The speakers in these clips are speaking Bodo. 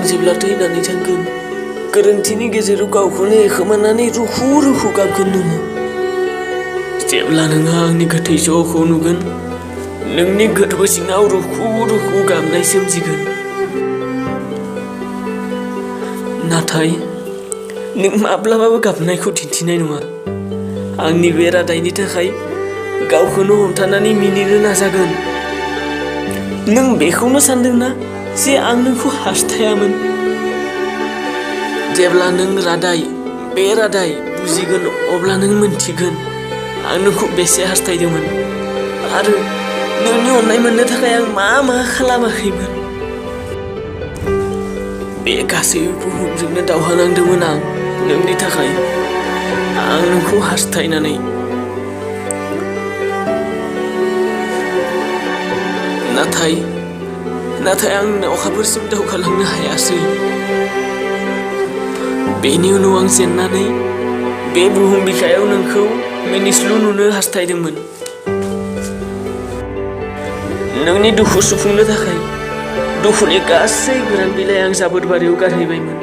जेब्ला थैनानै थांगोन गोरोन्थिनि गेजेराव गावखौनो खोमानानै रुखु रुखु गाबगोन नोङो। जेब्ला नोङो आंनि गोथै सह'खौ नुगोन नोंनि गोथौ सिङाव रुखु रुखु गाबनाय सोमजिगोन। नाथाय नों माब्लाबाबो गाबनायखौ दिन्थिनाय नङा। आंनि बे रादायनि थाखाय गावखौनो हमथानानै मिनिनो नाजागोन। नों बेखौनो सानदोंना जे आं नोंखौ हास्थायामोन? जेब्ला नों बे रादाय बुजिगोन अब्ला नों मोनथिगोन आं नोंखौ बेसे हास्थायदोंमोन आरो नोंनि अननाय मोननो थाखाय आं मा मा खालामाखैमोन। बे गासैबो बुहुमजोंनो दावहा नांदोंमोन आं नोंनि थाखाय, आं नोंखौ हास्थायनानै। नाथाय आं अखाफोरसिम दावगालांनो हायासै। बेनि उनाव आं जेननानै बे बुहुम बिखायाव नोंखौ मिनिस्लु नुनो हास्थायदोंमोन। नोंनि दुखु सुफुंनो थाखाय दुखुनि गासै गोरान बिलाइ आं जाबोरबारियाव गारहैबायमोन।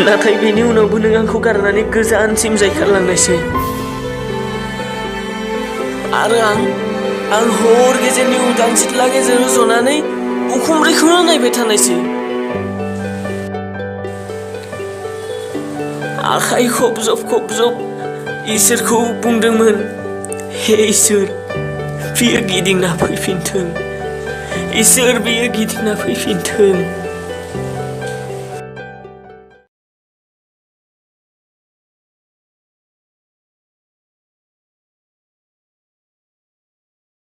नाथाय बेनि उनावबो नों आंखौ गारनानै गोजानसिम जायखारलांनायसै आरो आं हर गेजेरनि उदां सिथ्ला गेजेराव जनानै उखुमब्रैखौनो नायबाय थानायसै। आखाइ खबजब इसोरखौ बुंदोंमोन, हे इसोर, बियो गिदिंना फैफिनथों। इसोर, बियो गिदिंना फैफिनथों।